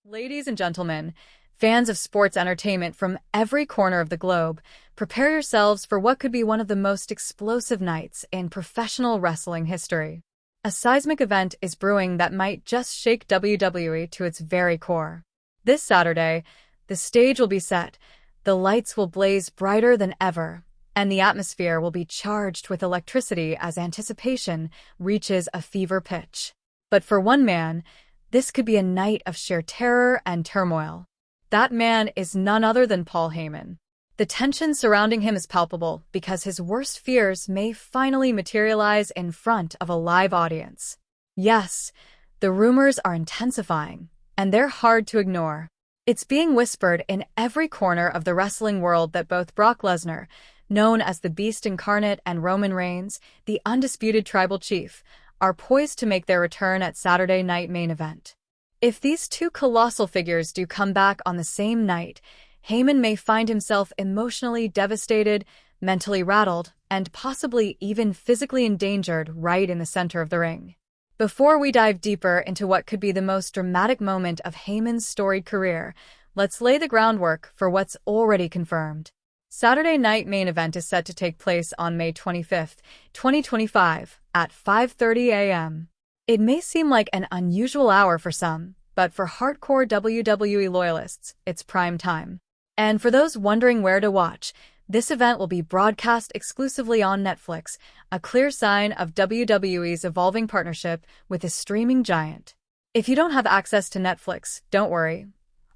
Ladies and gentlemen, fans of sports entertainment from every corner of the globe, prepare yourselves for what could be one of the most explosive nights in professional wrestling history. A seismic event is brewing that might just shake WWE to its very core. This Saturday, the stage will be set, the lights will blaze brighter than ever, and the atmosphere will be charged with electricity as anticipation reaches a fever pitch. But for one man, this could be a night of sheer terror and turmoil. That man is none other than Paul Heyman. The tension surrounding him is palpable because his worst fears may finally materialize in front of a live audience. Yes, the rumors are intensifying, and they're hard to ignore. It's being whispered in every corner of the wrestling world that both Brock Lesnar, known as the Beast Incarnate, and Roman Reigns, the undisputed tribal chief, are poised to make their return at Saturday Night Main Event. If these two colossal figures do come back on the same night, Heyman may find himself emotionally devastated, mentally rattled, and possibly even physically endangered right in the center of the ring. Before we dive deeper into what could be the most dramatic moment of Heyman's storied career, let's lay the groundwork for what's already confirmed. Saturday Night Main Event is set to take place on May 25th, 2025, at 5:30 a.m. It may seem like an unusual hour for some, but for hardcore WWE loyalists, it's prime time. And for those wondering where to watch, this event will be broadcast exclusively on Netflix, a clear sign of WWE's evolving partnership with the streaming giant. If you don't have access to Netflix, don't worry.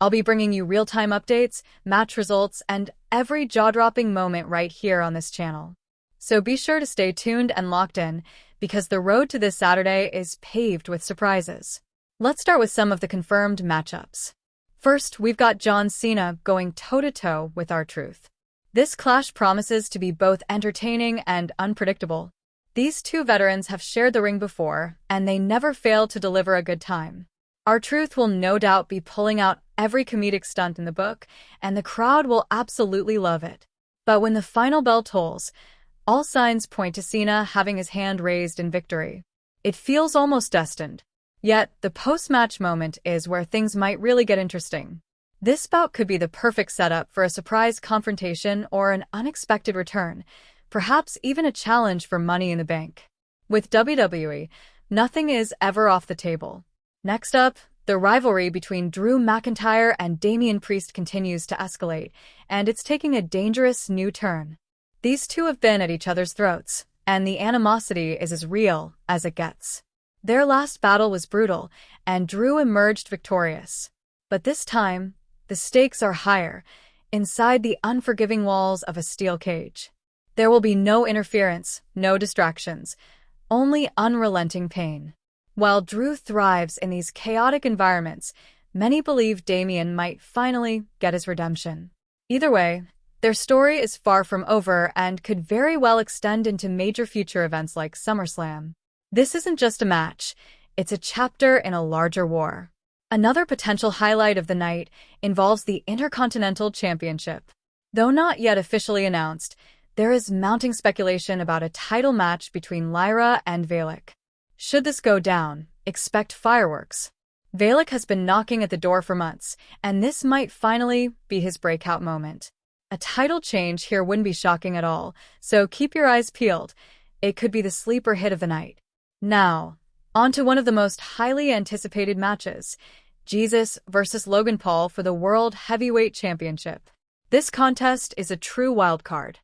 I'll be bringing you real-time updates, match results, and every jaw-dropping moment right here on this channel. So be sure to stay tuned and locked in, because the road to this Saturday is paved with surprises. Let's start with some of the confirmed matchups. First, we've got John Cena going toe-to-toe with R-Truth. This clash promises to be both entertaining and unpredictable. These two veterans have shared the ring before, and they never fail to deliver a good time. R-Truth will no doubt be pulling out every comedic stunt in the book, and the crowd will absolutely love it. But when the final bell tolls, all signs point to Cena having his hand raised in victory. It feels almost destined. Yet, the post-match moment is where things might really get interesting. This bout could be the perfect setup for a surprise confrontation or an unexpected return, perhaps even a challenge for Money in the Bank. With WWE, nothing is ever off the table. Next up, the rivalry between Drew McIntyre and Damian Priest continues to escalate, and it's taking a dangerous new turn. These two have been at each other's throats, and the animosity is as real as it gets. Their last battle was brutal, and Drew emerged victorious. But this time, the stakes are higher, inside the unforgiving walls of a steel cage. There will be no interference, no distractions, only unrelenting pain. While Drew thrives in these chaotic environments, many believe Damian might finally get his redemption. Either way, their story is far from over and could very well extend into major future events like SummerSlam. This isn't just a match, it's a chapter in a larger war. Another potential highlight of the night involves the Intercontinental Championship. Though not yet officially announced, there is mounting speculation about a title match between Lyra and Valak. Should this go down, expect fireworks. Valak has been knocking at the door for months, and this might finally be his breakout moment. A title change here wouldn't be shocking at all, so keep your eyes peeled. It could be the sleeper hit of the night. Now, on to one of the most highly anticipated matches, Jesus versus Logan Paul for the World Heavyweight Championship. This contest is a true wildcard.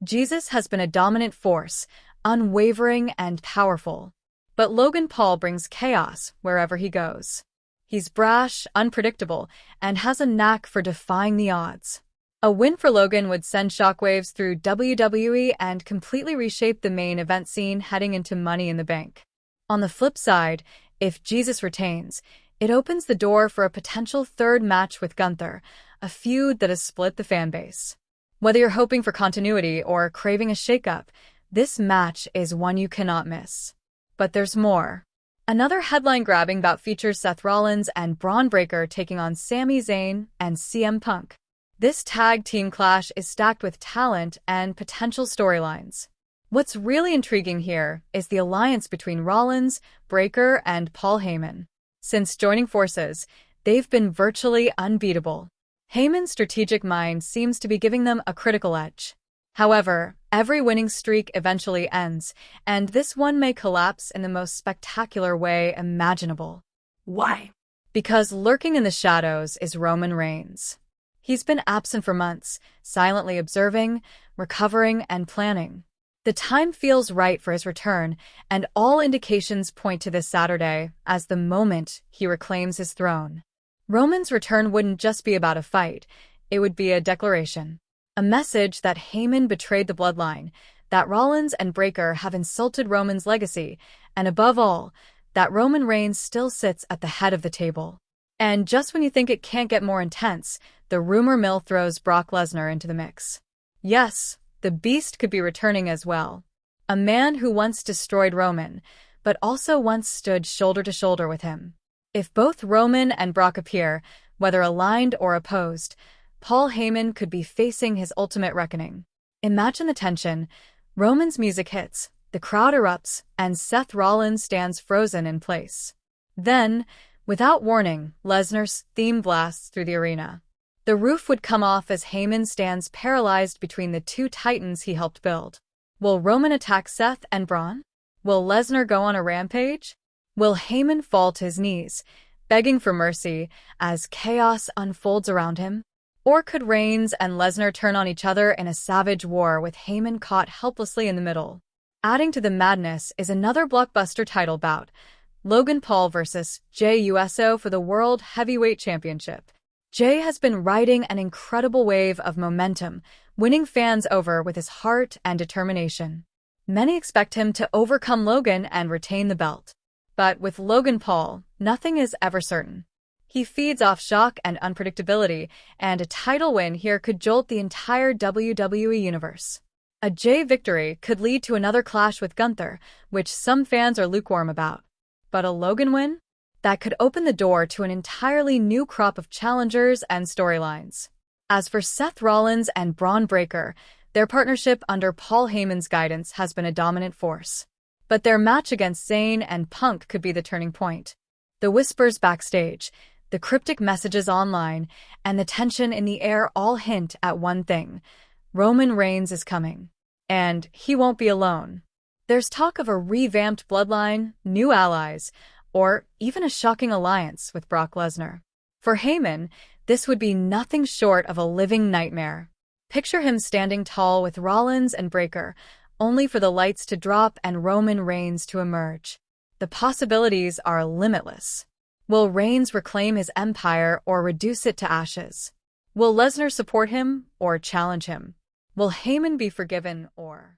Jesus has been a dominant force, unwavering and powerful. But Logan Paul brings chaos wherever he goes. He's brash, unpredictable, and has a knack for defying the odds. A win for Logan would send shockwaves through WWE and completely reshape the main event scene heading into Money in the Bank. On the flip side, if Jesus retains, it opens the door for a potential third match with Gunther, a feud that has split the fanbase. Whether you're hoping for continuity or craving a shakeup, this match is one you cannot miss. But there's more. Another headline-grabbing bout features Seth Rollins and Braun Breaker taking on Sami Zayn and CM Punk. This tag team clash is stacked with talent and potential storylines. What's really intriguing here is the alliance between Rollins, Breaker, and Paul Heyman. Since joining forces, they've been virtually unbeatable. Heyman's strategic mind seems to be giving them a critical edge. However, every winning streak eventually ends, and this one may collapse in the most spectacular way imaginable. Why? Because lurking in the shadows is Roman Reigns. He's been absent for months, silently observing, recovering, and planning. The time feels right for his return, and all indications point to this Saturday as the moment he reclaims his throne. Roman's return wouldn't just be about a fight, it would be a declaration. A message that Heyman betrayed the bloodline, that Rollins and Breakker have insulted Roman's legacy, and above all, that Roman Reigns still sits at the head of the table. And just when you think it can't get more intense, the rumor mill throws Brock Lesnar into the mix. Yes, the Beast could be returning as well. A man who once destroyed Roman, but also once stood shoulder to shoulder with him. If both Roman and Brock appear, whether aligned or opposed, Paul Heyman could be facing his ultimate reckoning. Imagine the tension. Roman's music hits, the crowd erupts, and Seth Rollins stands frozen in place. Then, without warning, Lesnar's theme blasts through the arena. The roof would come off as Heyman stands paralyzed between the two titans he helped build. Will Roman attack Seth and Braun? Will Lesnar go on a rampage? Will Heyman fall to his knees, begging for mercy as chaos unfolds around him? Or could Reigns and Lesnar turn on each other in a savage war with Heyman caught helplessly in the middle? Adding to the madness is another blockbuster title bout, Logan Paul vs. Jey Uso for the World Heavyweight Championship. Jey has been riding an incredible wave of momentum, winning fans over with his heart and determination. Many expect him to overcome Logan and retain the belt. But with Logan Paul, nothing is ever certain. He feeds off shock and unpredictability, and a title win here could jolt the entire WWE universe. A Jey victory could lead to another clash with Gunther, which some fans are lukewarm about. But a Logan win? That could open the door to an entirely new crop of challengers and storylines. As for Seth Rollins and Braun Breakker, their partnership under Paul Heyman's guidance has been a dominant force. But their match against Zayn and Punk could be the turning point. The whispers backstage, the cryptic messages online, and the tension in the air all hint at one thing: Roman Reigns is coming. And he won't be alone. There's talk of a revamped bloodline, new allies, or even a shocking alliance with Brock Lesnar. For Heyman, this would be nothing short of a living nightmare. Picture him standing tall with Rollins and Breakker, only for the lights to drop and Roman Reigns to emerge. The possibilities are limitless. Will Reigns reclaim his empire or reduce it to ashes? Will Lesnar support him or challenge him? Will Heyman be forgiven or...